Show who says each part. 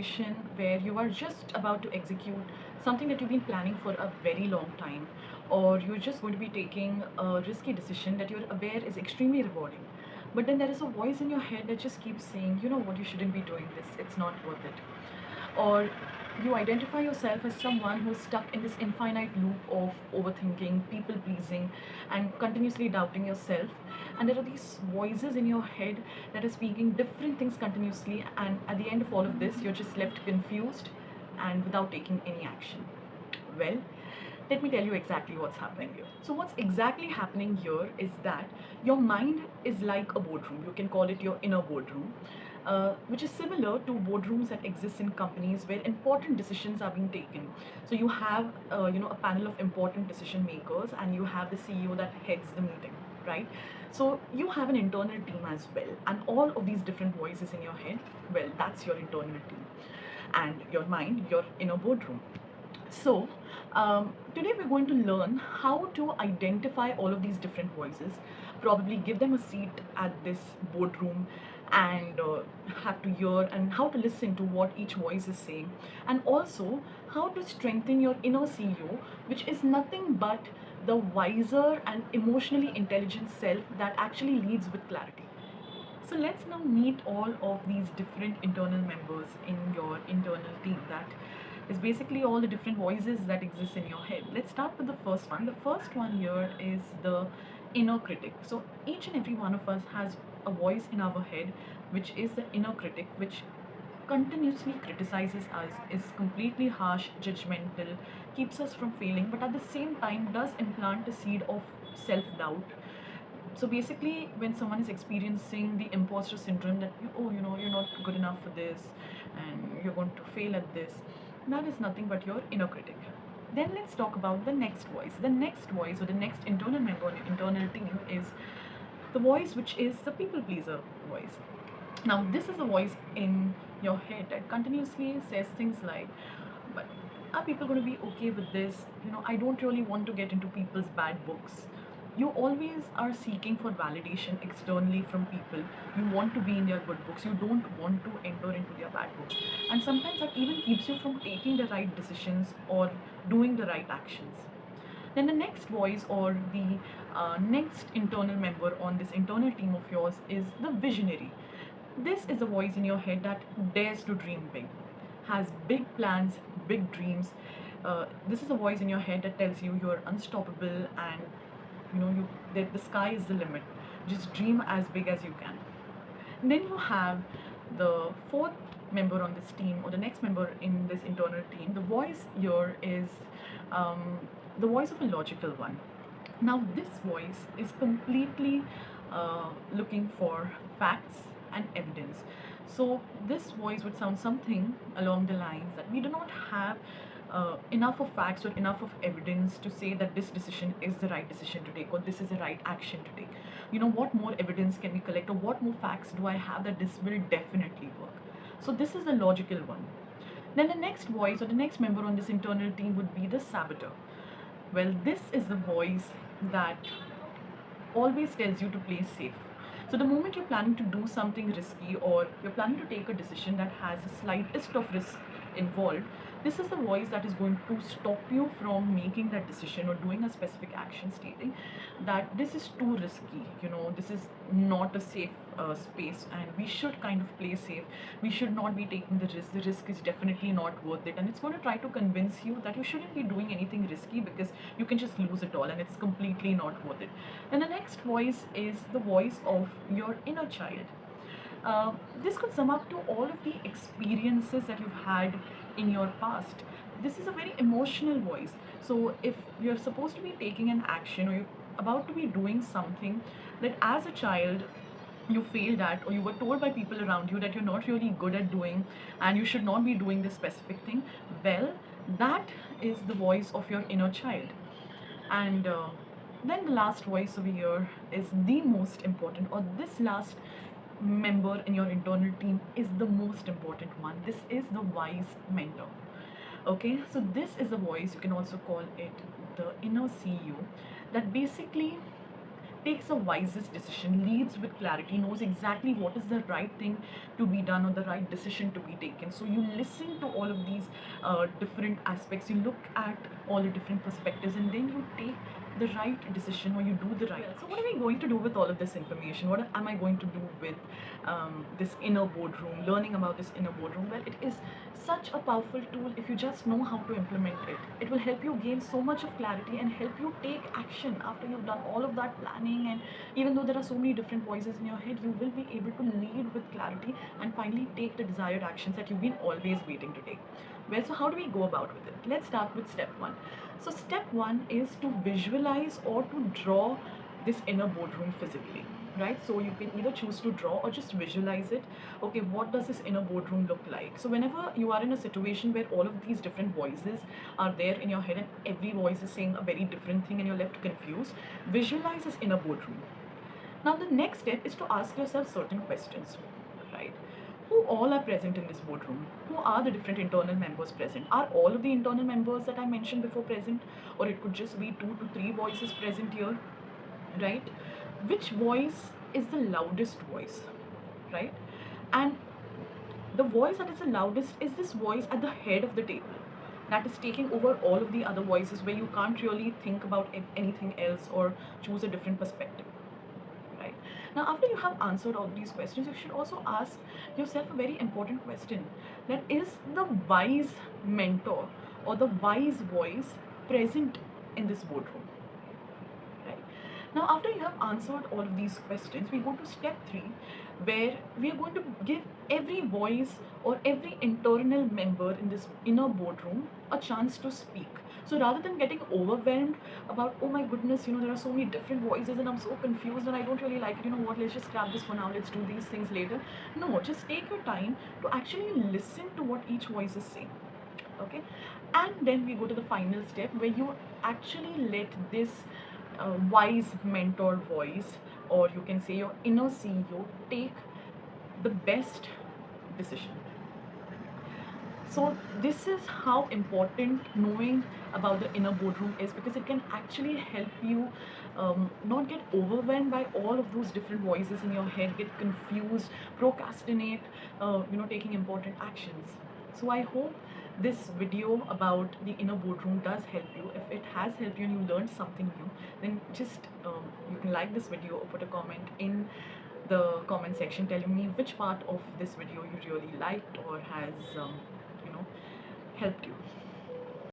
Speaker 1: situation where you are just about to execute something that you've been planning for a very long time, or you're just going to be taking a risky decision that you're aware is extremely rewarding. But then there is a voice in your head that just keeps saying, you know what, you shouldn't be doing this, it's not worth it. Or you identify yourself as someone who's stuck in this infinite loop of overthinking, people pleasing, and continuously doubting yourself. And there are these voices in your head that are speaking different things continuously, and at the end of all of this, you're just left confused and without taking any action. Well, let me tell you exactly what's happening here. So, what's exactly happening here is that your mind is like a boardroom. You can call it your inner boardroom, which is similar to boardrooms that exist in companies where important decisions are being taken. So, you have a panel of important decision makers, and you have the CEO that heads the meeting, right? So, you have an internal team as well, and all of these different voices in your head, well, that's your internal team, and your mind, your inner boardroom. So, today we're going to learn how to identify all of these different voices, probably give them a seat at this boardroom, and have to hear and how to listen to what each voice is saying, and also how to strengthen your inner CEO, which is nothing but the wiser and emotionally intelligent self that actually leads with clarity. So let's now meet all of these different internal members in your internal team. That is basically all the different voices that exist in your head. Let's start with the first one. The first one here is the inner critic. So each and every one of us has a voice in our head, which is the inner critic, which continuously criticizes us, is completely harsh, judgmental, keeps us from failing, but at the same time does implant a seed of self doubt. So basically, when someone is experiencing the imposter syndrome, that you're not good enough for this, and you're going to fail at this, that is nothing but your inner critic. Then let's talk about the next voice. The next voice, or the next internal member on your internal team, is the voice which is the people pleaser voice. Now, this is a voice in your head that continuously says things like, but are people going to be okay with this? I don't really want to get into people's bad books. You always are seeking for validation externally from people. You want to be in their good books. You don't want to enter into their bad books. And sometimes that even keeps you from taking the right decisions or doing the right actions. Then the next voice, or the next internal member on this internal team of yours, is the visionary. This is a voice in your head that dares to dream big, has big plans, big dreams. This is a voice in your head that tells you you're unstoppable, and that the sky is the limit. Just dream as big as you can. And then you have the fourth member on this team, or the next member in this internal team. The voice here is the voice of a logical one. Now, this voice is completely looking for facts and evidence. So, this voice would sound something along the lines that we do not have enough of facts or enough of evidence to say that this decision is the right decision to take, or this is the right action to take. What more evidence can we collect, or what more facts do I have that this will definitely work? So, this is the logical one. Then the next voice, or the next member on this internal team, would be the saboteur. Well, this is the voice that always tells you to play safe. So the moment you're planning to do something risky, or you're planning to take a decision that has the slightest of risk involved, this is the voice that is going to stop you from making that decision or doing a specific action, stating that this is too risky, this is not a safe space, and we should kind of play safe. We should not be taking the risk is definitely not worth it, and it's going to try to convince you that you shouldn't be doing anything risky because you can just lose it all, and it's completely not worth it. And the next voice is the voice of your inner child. This could sum up to all of the experiences that you've had in your past. This is a very emotional voice. So, if you're supposed to be taking an action, or you're about to be doing something that as a child you failed at, or you were told by people around you that you're not really good at doing and you should not be doing this specific thing, well, that is the voice of your inner child. And then the last voice over here is the most important, or this last member in your internal team is the most important one. This is the wise mentor. Okay, so this is the voice, you can also call it the inner CEO, that basically takes the wisest decision, leads with clarity, knows exactly what is the right thing to be done or the right decision to be taken. So you listen to all of these different aspects, you look at all the different perspectives, and then you take the right decision, or you do the right. So what are we going to do with all of this information? What am I going to do with this inner boardroom, learning about this inner boardroom? Well, it is such a powerful tool if you just know how to implement it. It will help you gain so much of clarity and help you take action after you've done all of that planning. And even though there are so many different voices in your head, you will be able to lead with clarity and finally take the desired actions that you've been always waiting to take. Well, so how do we go about with it? Let's start with step one. So step one is to visualize or to draw this inner boardroom physically, right? So you can either choose to draw or just visualize it. Okay, what does this inner boardroom look like? So whenever you are in a situation where all of these different voices are there in your head and every voice is saying a very different thing and you're left confused, visualize this inner boardroom. Now the next step is to ask yourself certain questions, right? Who all are present in this boardroom? Who are the different internal members present? Are all of the internal members that I mentioned before present? Or it could just be 2 to 3 voices present here, right? Which voice is the loudest voice, right? And the voice that is the loudest is this voice at the head of the table that is taking over all of the other voices, where you can't really think about anything else or choose a different perspective, right? Now, after you have answered all these questions, you should also ask yourself a very important question: that is the wise mentor or the wise voice present in this boardroom, right? Now, after you have answered all of these questions, we go to step three, where we are going to give every voice or every internal member in this inner boardroom a chance to speak. So rather than getting overwhelmed about, oh my goodness, there are so many different voices and I'm so confused and I don't really like it, what, let's just scrap this for now, let's do these things later. No, just take your time to actually listen to what each voice is saying. Okay, and then we go to the final step, where you actually let this wise mentor voice, or you can say your inner CEO, take the best decision. So this is how important knowing about the inner boardroom is, because it can actually help you not get overwhelmed by all of those different voices in your head, get confused, procrastinate, taking important actions. So I hope this video about the inner boardroom does help you. If it has helped you and you learned something new, then just you can like this video or put a comment in the comment section telling me which part of this video you really liked or has you know helped you.